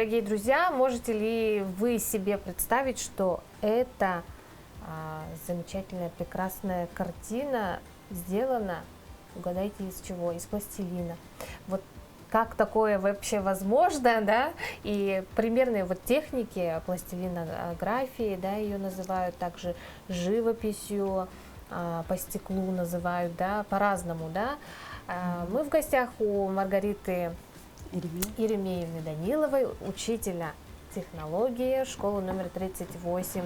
Дорогие друзья, можете ли вы себе представить, что эта замечательная, прекрасная картина сделана, угадайте из чего, из пластилина. Вот как такое вообще возможно, да? И примерные вот техники пластилинографии, да, ее называют также живописью, по стеклу называют, да, по-разному, да. Мы в гостях у Маргариты Еремеевны Даниловой, учителя технологии, школы номер 38.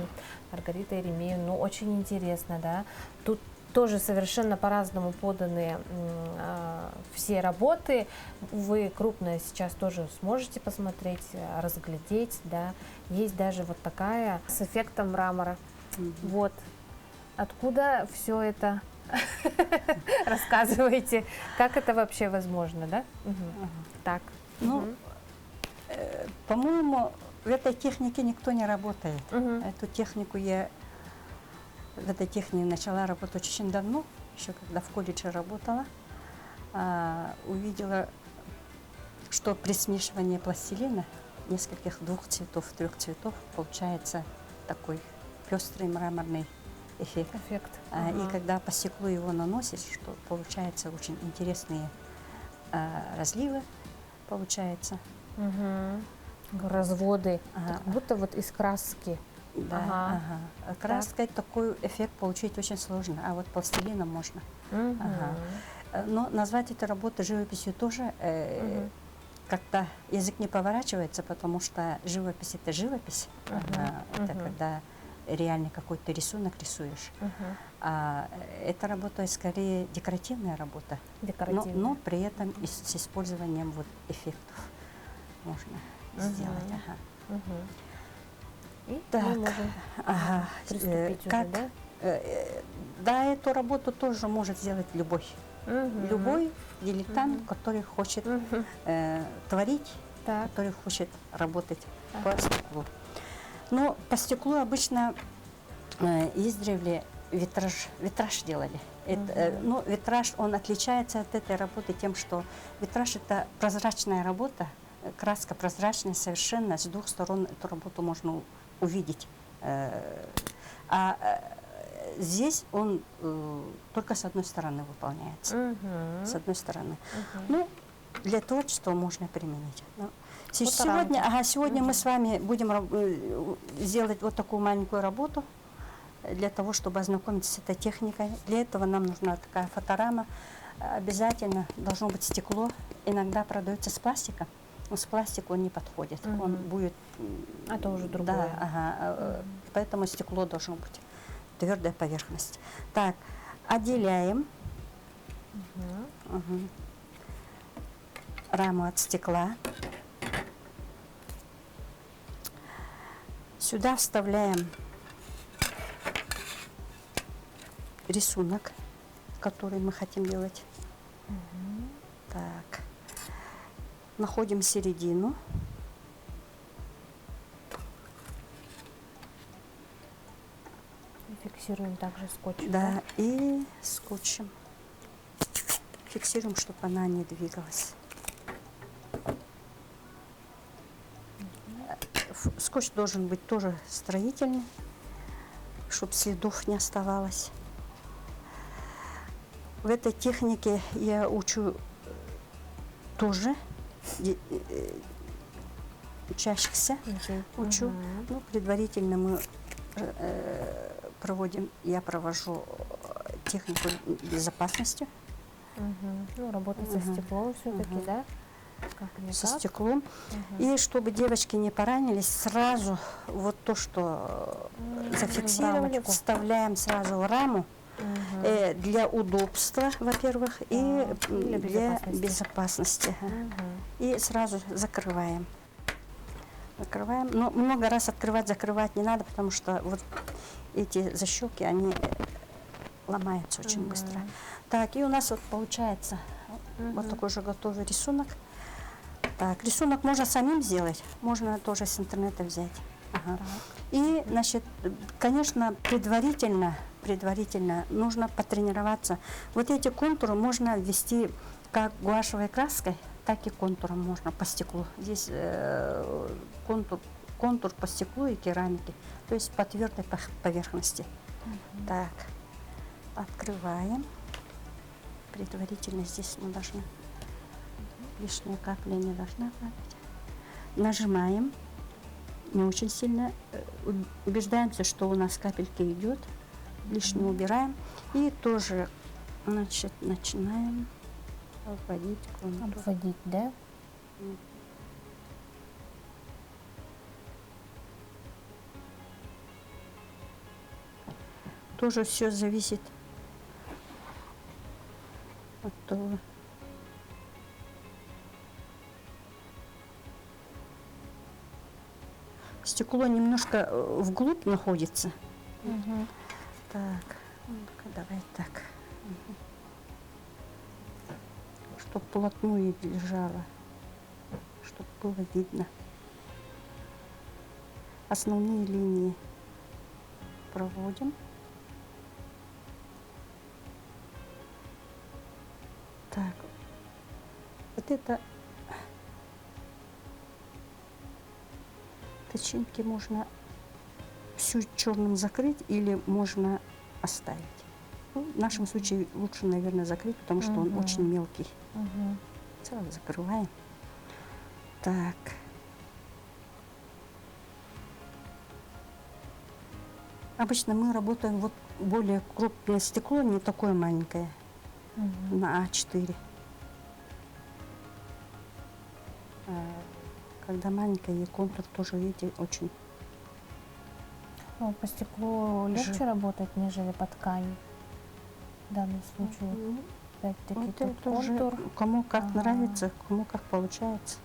Маргарита Еремеевна, ну, очень интересно, да. Тут тоже совершенно по-разному поданы все работы. Вы крупно сейчас тоже сможете посмотреть, разглядеть, да. Есть даже вот такая с эффектом мрамора. Вот. Откуда все это? Рассказывайте, как это вообще возможно, да? Так. Ну, по-моему, в этой технике никто не работает. Эту технику я в этой технике начала работать очень давно, еще когда в колледже работала. Увидела, что при смешивании пластилина нескольких двух цветов, трех цветов получается такой пестрый мраморный эффект. И когда по стеклу его наносишь, что получается очень интересные разливы. Получается. Разводы, как будто вот из краски. Да, краской такой эффект получить очень сложно, а вот пластилином можно. Но назвать эту работу живописью тоже как-то язык не поворачивается, потому что живопись – это живопись. Это когда реально какой-то рисунок рисуешь. А эта работа скорее декоративная работа, но при этом с использованием вот эффектов можно сделать. И так, мы можем приступить как, уже, да? Да, эту работу тоже может сделать любой. Любой дилетант, который хочет творить, который хочет работать по стеклу. Но по стеклу обычно издревле витраж делали. Но витраж, он отличается от этой работы тем, что витраж – это прозрачная работа, краска прозрачная совершенно, с двух сторон эту работу можно увидеть. А здесь он только с одной стороны выполняется. С одной стороны. Ну, для творчества можно применить. Сегодня мы с вами будем сделать вот такую маленькую работу для того, чтобы ознакомиться с этой техникой. Для этого нам нужна такая фоторама. Обязательно должно быть стекло. Иногда продается с пластика, но с пластиком он не подходит. Он будет... Это уже другое. Да, поэтому стекло должно быть твердая поверхность. Так, отделяем раму от стекла. Сюда вставляем рисунок, который мы хотим делать. Так. Находим середину. Фиксируем также скотчем. Да, и скотчем. Фиксируем, чтобы она не двигалась. Скотч должен быть тоже строительный, чтобы следов не оставалось. В этой технике я учу тоже учащихся. Учу. Ну, предварительно мы я провожу технику безопасности. Ну, работать со стеклом все-таки, да? Со стеклом. И чтобы девочки не поранились, сразу вот то, что зафиксировали, вставляем сразу в раму для удобства, во-первых, и для безопасности. И сразу закрываем. Закрываем. Но много раз закрывать не надо, потому что вот эти защелки, они ломаются очень быстро. Так, и у нас вот получается вот такой же готовый рисунок. Так, рисунок можно самим сделать, можно тоже с интернета взять. И, значит, конечно, предварительно нужно потренироваться. Вот эти контуры можно ввести как гуашевой краской, так и контуром можно по стеклу. Здесь контур по стеклу и керамике, то есть по твердой поверхности. Так, открываем. Предварительно здесь мы должны, лишняя капля не должна падать. Нажимаем, не очень сильно, убеждаемся, что у нас капельки идет, лишнее убираем. И тоже, значит, начинаем обводить контур. Обводить, да? Тоже все зависит от того. Стекло немножко вглубь находится. Так, ну-ка, давай так. Чтобы вплотную лежало, чтобы было видно. Основные линии проводим. Так, вот это тычинки можно всю черным закрыть или можно оставить. Ну, в нашем случае лучше, наверное, закрыть, потому что он очень мелкий. Сразу закрываем. Так. Обычно мы работаем вот более крупное стекло, не такое маленькое, на А4. Когда маленькое, контур тоже, видите, очень... Ну, по стеклу легче работать, нежели по ткани. В данном случае. Опять-таки Вот тут это уже контур. кому как нравится, кому как получается.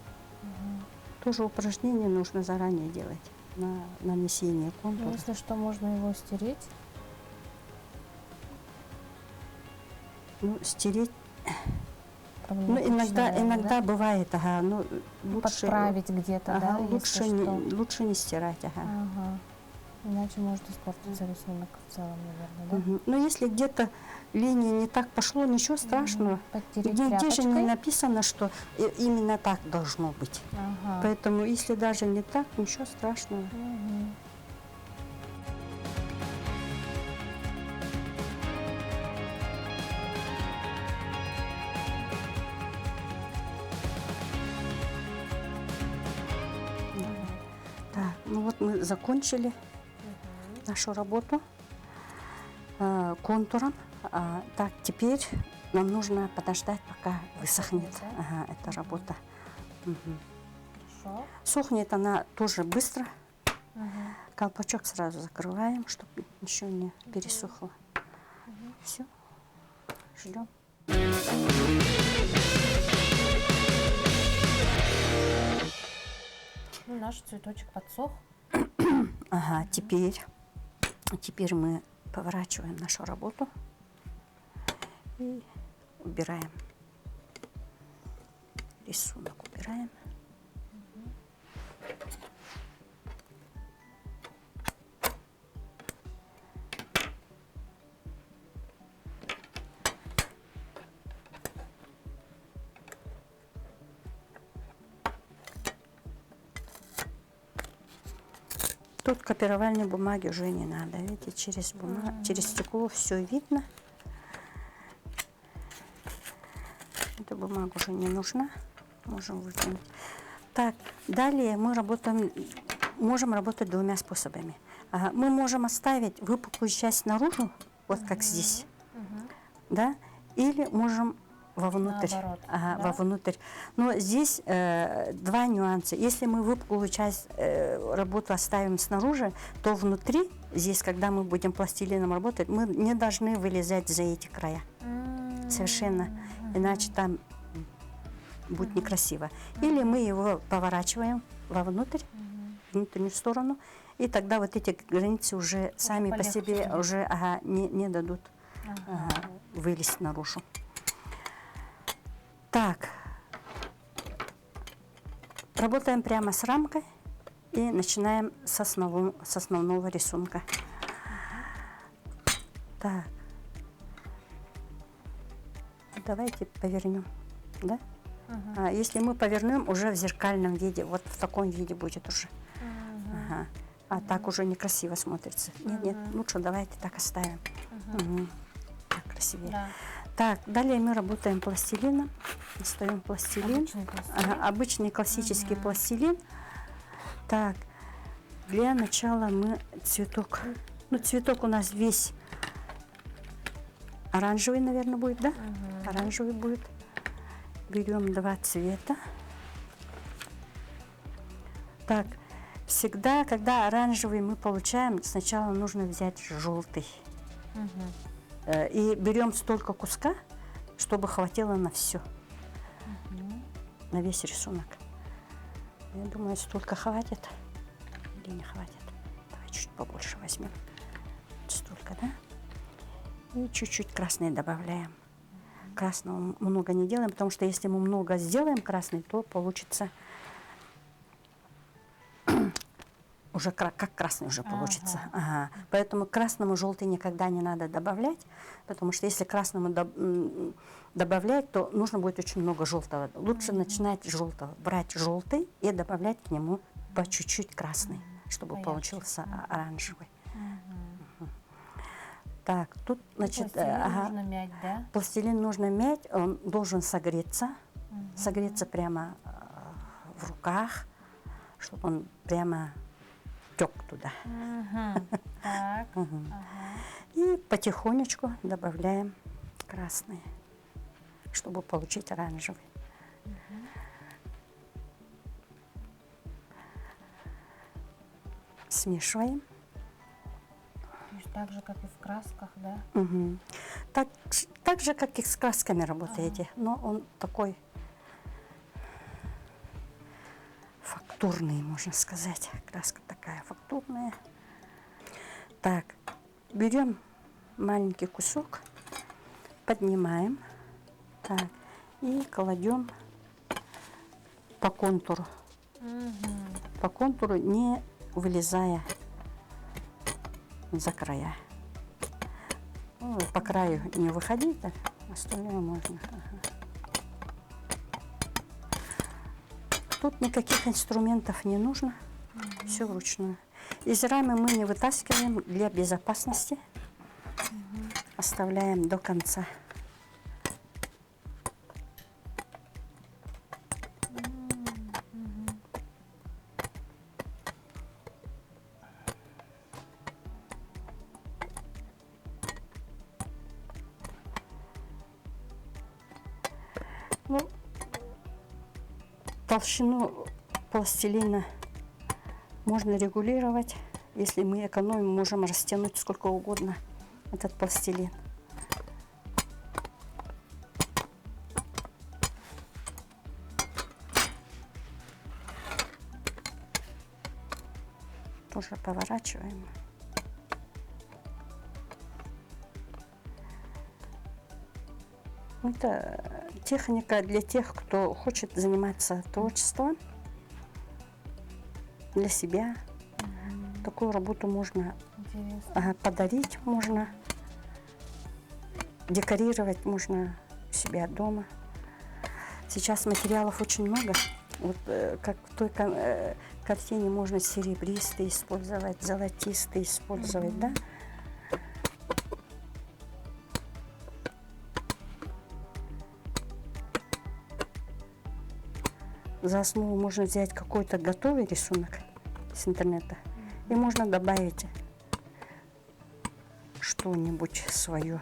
Тоже упражнение нужно заранее делать на нанесение контура. Если что, можно его стереть. Ну, стереть. Ну, Проблематично, наверное, иногда да? бывает, ага, но лучше, Подправить где-то, ага, да, лучше, если что. лучше не стирать, ага. Ага. Иначе может испортиться рисунок в целом, наверное, да? Но если где-то линия не так пошло, ничего страшного. Подтереть Где же не тряпочкой. написано, что именно так должно быть. Ага. Поэтому, если даже не так, ничего страшного. Так, ну вот мы закончили нашу работу контуром. Так, теперь нам нужно подождать, пока высохнет эта работа. Хорошо. Сохнет она тоже быстро. Колпачок сразу закрываем, чтобы ничего не пересохло. Все, ждем. Ну, наш цветочек подсох. Ага, теперь мы поворачиваем нашу работу и убираем. Рисунок убираем. Тут копировальной бумаги уже не надо. Видите, через стекло все видно. Эта бумага уже не нужна. Можем выкинуть. Так, далее мы можем работать двумя способами. Мы можем оставить выпуклую часть наружу, вот как здесь, да, или можем вовнутрь. Наоборот, Да? да? Вовнутрь. Но здесь два нюанса. Если мы выпуклую часть работы оставим снаружи, то внутри, здесь, когда мы будем пластилином работать, мы не должны вылезать за эти края. Совершенно. Иначе там будет некрасиво. Или мы его поворачиваем вовнутрь, внутреннюю сторону, и тогда вот эти границы уже сами по себе уже не дадут вылезть наружу. Так, работаем прямо с рамкой и начинаем с основного рисунка. Так, давайте повернем, да? А если мы повернем, уже в зеркальном виде, вот в таком виде будет уже. Ага. А так уже некрасиво смотрится. Нет, нет, лучше давайте так оставим. Так красивее. Да. Так, далее мы работаем пластилином. Достаем пластилин. Обычный пластилин. Ага, обычный классический пластилин. Так, для начала мы цветок. Ну, цветок у нас весь оранжевый, наверное, будет, да? Оранжевый будет. Берем 2 цвета. Так, всегда, когда оранжевый мы получаем, сначала нужно взять желтый. И берем столько куска, чтобы хватило на все. На весь рисунок. Я думаю, столько хватит. Или не хватит. Давай чуть побольше возьмем. Столько, да? И чуть-чуть красный добавляем. Красного много не делаем, потому что если мы много сделаем красный, то получится уже как красный уже получится. Ага. Поэтому красному желтый никогда не надо добавлять, потому что если красному добавлять, то нужно будет очень много желтого. Лучше начинать с желтого, брать желтый и добавлять к нему по чуть-чуть красный, чтобы получился оранжевый. Так, тут, значит, Пластилин нужно мять, да? Пластилин нужно мять, он должен согреться, согреться прямо в руках, чтобы он прямо тек туда. Так. И потихонечку добавляем красный, чтобы получить оранжевый. Смешиваем. То есть так же, как и в красках, да? Так же, как и с красками работаете, но он такой фактурный, можно сказать. Краска такая фактурная. Так, берем маленький кусок, поднимаем, так, и кладем по контуру. По контуру, не вылезая за края. Ну, по краю не выходить, так, остальное можно. Тут никаких инструментов не нужно, все вручную. Из рамы мы не вытаскиваем для безопасности, оставляем до конца. Ну, толщину пластилина можно регулировать. Если мы экономим, можем растянуть сколько угодно этот пластилин. Тоже поворачиваем. Это техника для тех, кто хочет заниматься творчеством для себя. Такую работу можно подарить, можно декорировать, можно у себя дома. Сейчас материалов очень много. Вот как в той картине можно серебристый использовать, золотистый использовать, да? За основу можно взять какой-то готовый рисунок с интернета, и можно добавить что-нибудь свое.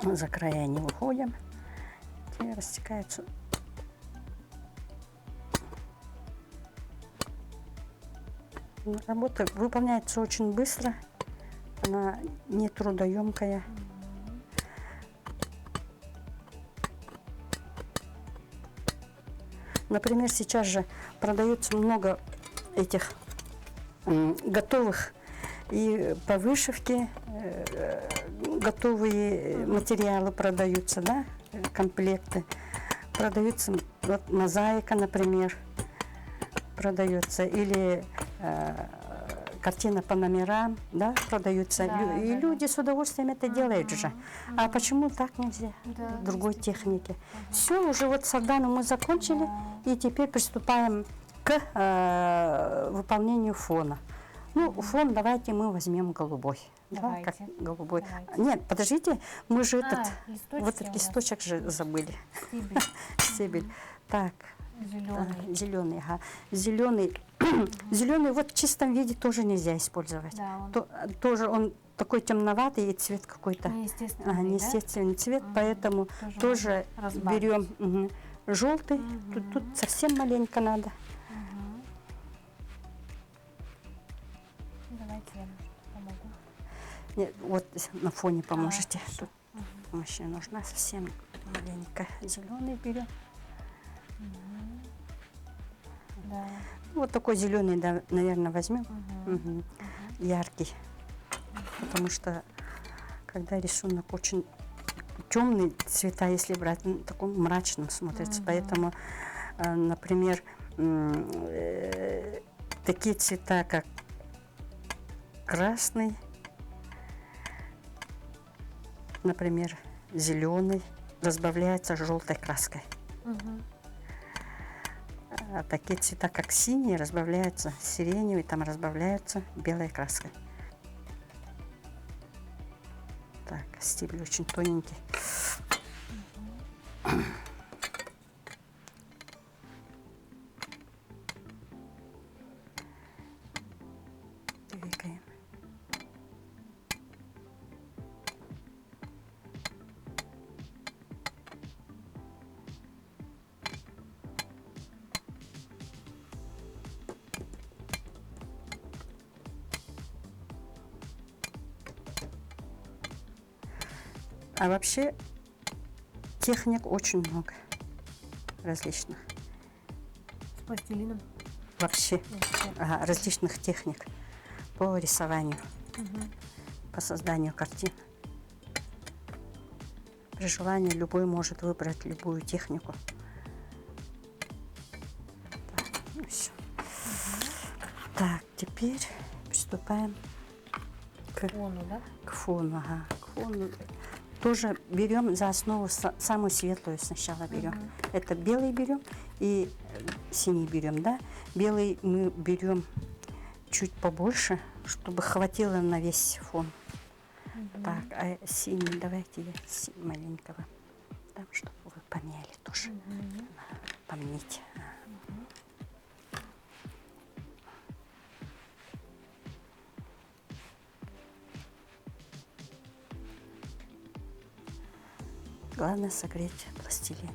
За края не выходим, те растекаются. Работа выполняется очень быстро, она не трудоемкая. Например, сейчас же продается много этих готовых и по вышивке готовые материалы продаются, да, комплекты. Продаются, вот мозаика, например, продается, или картина по номерам, да, продаются. И люди с удовольствием это делают же. А почему так нельзя? Другой техники. Все, уже вот сардану мы закончили, и теперь приступаем к выполнению фона. Ну, фон давайте мы возьмем голубой. Да, как голубой. Давайте. Нет, подождите, мы же вот этот листочек же забыли. Стебель. Стебель. Так. Зеленый. Зеленый, ага. Зеленый. Зеленый вот в чистом виде тоже нельзя использовать. Да, тоже он такой темноватый и цвет какой-то. Неестественный, неестественный цвет, поэтому тоже берем желтый. Тут совсем маленько надо. Давайте я помогу. Нет, вот на фоне поможете. Тут помощь не нужна, совсем маленько. Зеленый берем. Да. Вот такой зеленый, да, наверное, возьмем. Яркий. Потому что когда рисунок очень темный, цвета, если брать, таком мрачном смотрится. Поэтому, например, такие цвета, как красный, например, зеленый, разбавляется желтой краской. А такие цвета, как синий, разбавляются сиреневый, там разбавляются белой краской. Так, стебель очень тоненький. Двигаем. А вообще техник очень много различных. С пластилином? Вообще различных техник по рисованию, по созданию картин. При желании любой может выбрать любую технику. Так, ну все. Так, теперь приступаем к фону, да? К фону, к фону. Тоже берем за основу самую светлую сначала берем. Это белый берем и синий берем, да? Белый мы берем чуть побольше, чтобы хватило на весь фон. Так, а синий давайте я маленького дам, чтобы вы помяли тоже. Помните. Главное согреть пластилин.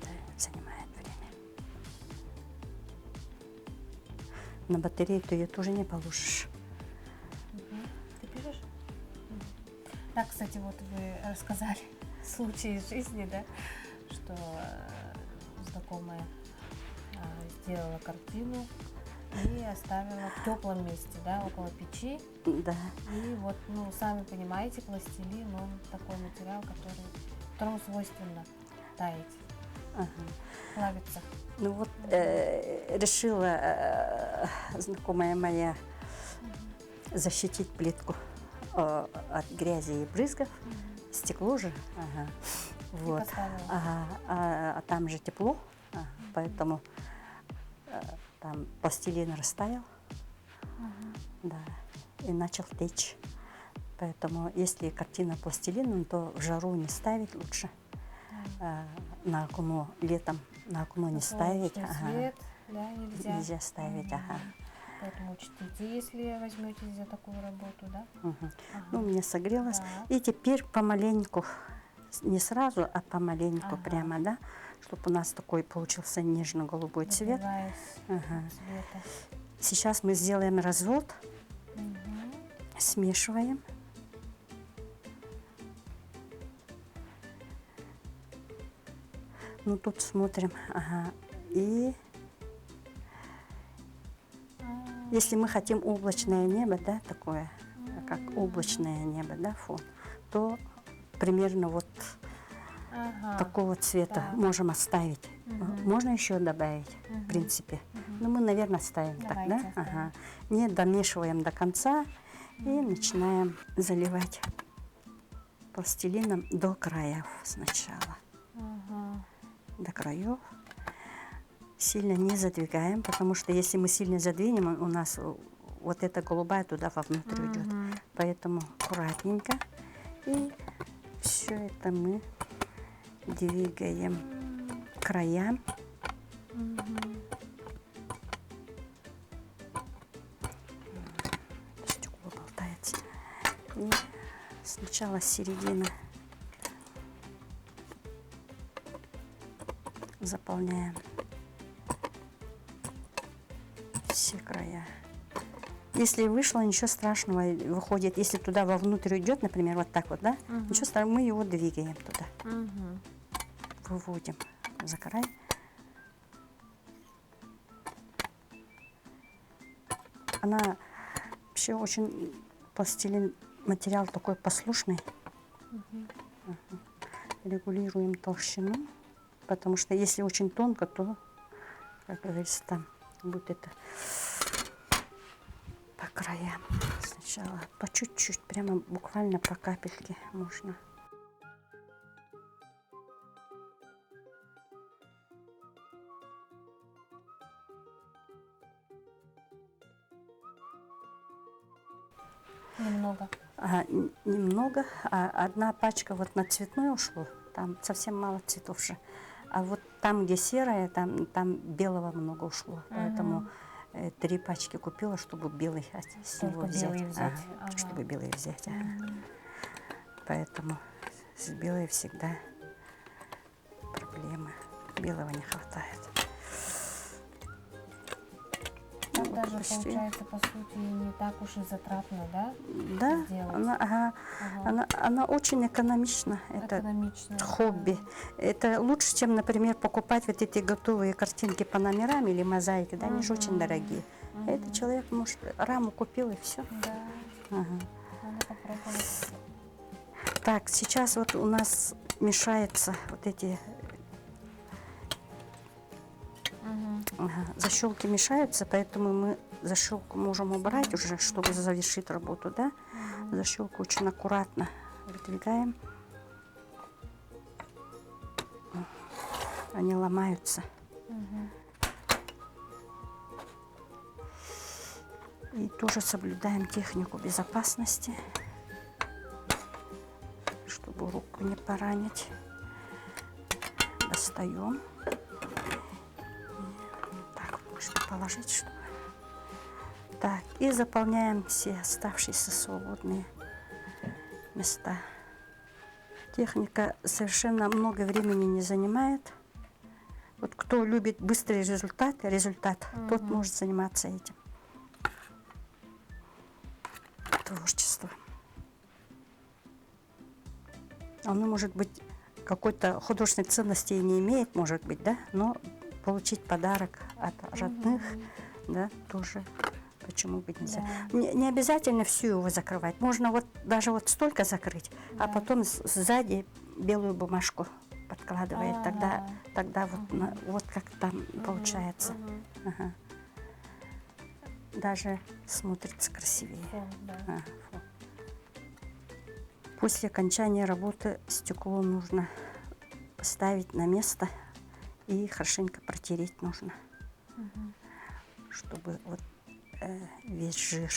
Да, занимает время. На батарею ты ее тоже не положишь. Ты пишешь? Да, кстати, вот вы рассказали случай из жизни, да, что знакомая сделала картину и оставила в теплом месте, да, около печи. Да. И вот, ну, сами понимаете, пластилин, он такой материал, которому свойственно таять, плавиться. Ну вот решила знакомая моя защитить плитку от грязи и брызгов. Стекло же. Вот. А там же тепло, поэтому там пластилин растаял, да, и начал течь. Поэтому, если картина пластилином, то в жару не ставить лучше. На окно летом на окно не ставить. Свет, да, нельзя ставить. Поэтому учтите, если возьметесь за такую работу, да? Ну, мне согрелось. И теперь помаленьку, не сразу, а помаленьку прямо, да, чтобы у нас такой получился нежно-голубой цвет. Сейчас мы сделаем развод, смешиваем. Ну, тут смотрим, и если мы хотим облачное небо, да, такое, как облачное небо, да, фон, то примерно вот такого цвета можем оставить. Можно еще добавить, в принципе, Ну, мы, наверное, ставим так, да? Оставим. Ага. Не домешиваем до конца и начинаем заливать пластилином до краев сначала. До краев. Сильно не задвигаем, потому что если мы сильно задвинем, у нас вот эта голубая туда вовнутрь уйдет. Поэтому аккуратненько. И все это мы двигаем к краям. Стекло болтается. И сначала с середины заполняем все края. Если вышло, ничего страшного, выходит. Если туда вовнутрь уйдет, например, вот так вот, да, ничего страшного, мы его двигаем туда. Выводим за край. Она вообще очень, пластилин, материал такой послушный. Регулируем толщину, потому что если очень тонко, то, как говорится, там будет это по краям. Сначала по чуть-чуть, прямо буквально по капельке можно. Немного. Немного. Одна пачка вот на цветной ушло, там совсем мало цветов же. А вот там, где серое, там белого много ушло. Поэтому 3 пачки купила, чтобы белый с него взять. Чтобы белый взять. Поэтому с белой всегда проблемы. Белого не хватает. Ну, даже получается, по сути, не так уж и затратно, да? Да, она очень экономична. Это хобби. Это лучше, чем, например, покупать вот эти готовые картинки по номерам или мозаики, да, они же очень дорогие. Это человек, может, раму купил и все. Да. Надо попробовать. Так, сейчас вот у нас мешаются вот эти защелки мешаются, поэтому мы защелку можем убрать уже, чтобы завершить работу, да? Защелку очень аккуратно выдвигаем. Они ломаются. И тоже соблюдаем технику безопасности, чтобы руку не поранить. Достаем. Можно положить, чтобы... Так, и заполняем все оставшиеся свободные места. Техника совершенно много времени не занимает. Вот кто любит быстрый результат, тот может заниматься этим. Творчество. Оно, может быть, какой-то художественной ценности и не имеет, может быть, да, но получить подарок от родных, да, тоже почему бы нельзя. Да. Не обязательно всю его закрывать. Можно вот даже вот столько закрыть, а потом сзади белую бумажку подкладывает. Тогда вот как там получается. Даже смотрится красивее. После окончания работы стекло нужно поставить на место. И хорошенько протереть нужно, чтобы вот весь жир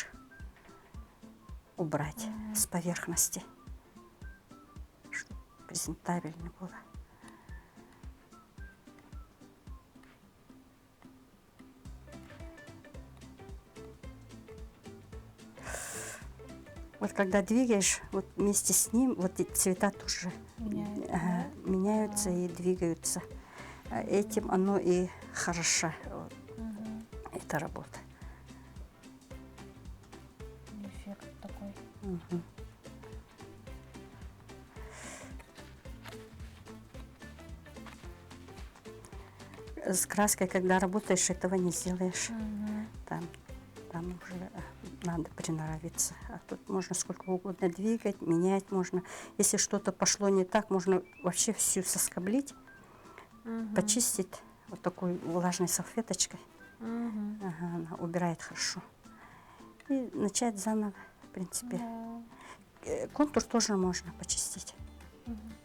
убрать с поверхности, чтобы презентабельно было. Вот когда двигаешь, вот вместе с ним, вот эти цвета тоже меняются и двигаются. Этим оно и хороша, эта работа. Эффект такой. С краской, когда работаешь, этого не сделаешь. Там уже надо приноровиться. А тут можно сколько угодно двигать, менять можно. Если что-то пошло не так, можно вообще всю соскоблить. Почистить вот такой влажной салфеточкой Ага, она убирает хорошо. И начать заново, в принципе. Контур тоже можно почистить.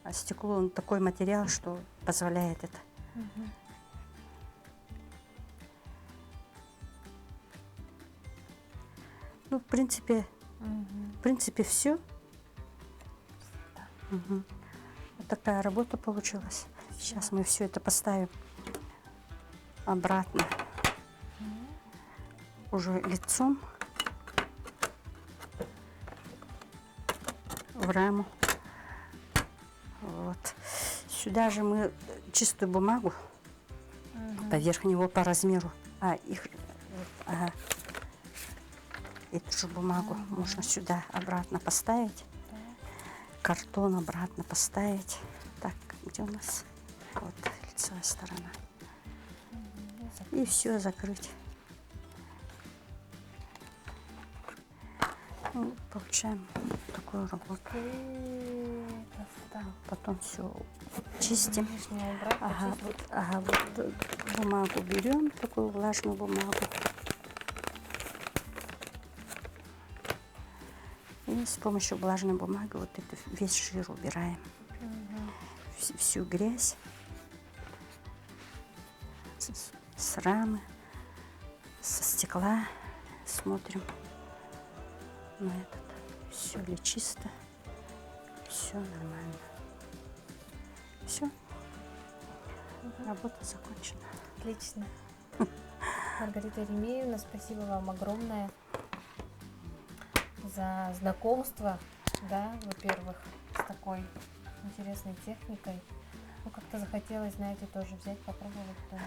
А стекло, он такой материал, что позволяет это. Ну, в принципе все. Вот такая работа получилась. Сейчас мы все это поставим обратно. Уже лицом в раму. Вот. Сюда же мы чистую бумагу поверх него по размеру. Эту же бумагу можно сюда обратно поставить. Картон обратно поставить. Так, где у нас? Вот лицевая сторона. И все закрыть. Ну, получаем такую работу. Потом все чистим. Вот бумагу берем, такую влажную бумагу. И с помощью влажной бумаги вот это весь жир убираем. Всю грязь с рамы, со стекла. Смотрим на этот. Все ли чисто, все нормально. Все. Работа закончена. Отлично. Маргарита Еремеевна, спасибо вам огромное за знакомство, да, во-первых, с такой интересной техникой. Ну, как-то захотелось, знаете, тоже взять, попробовать. Да.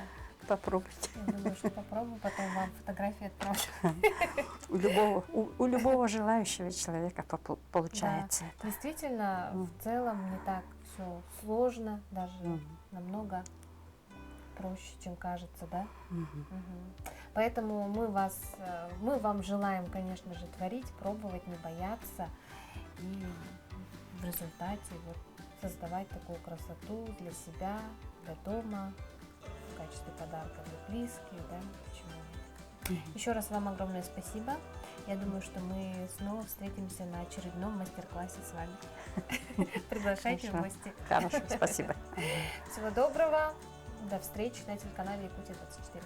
Попробуйте. Я думаю, что попробую, потом вам фотографии отправлю. У любого желающего человека получается это. Действительно, в целом не так все сложно, даже намного проще, чем кажется, да? Поэтому мы вам желаем, конечно же, творить, пробовать, не бояться и в результате вот создавать такую красоту для себя, для дома, в качестве подарка для близких, да, почему нет. Еще раз вам огромное спасибо. Я думаю, что мы снова встретимся на очередном мастер-классе с вами. Приглашайте в гости. Хорошо, спасибо. Всего доброго. До встречи на телеканале Якутия 24.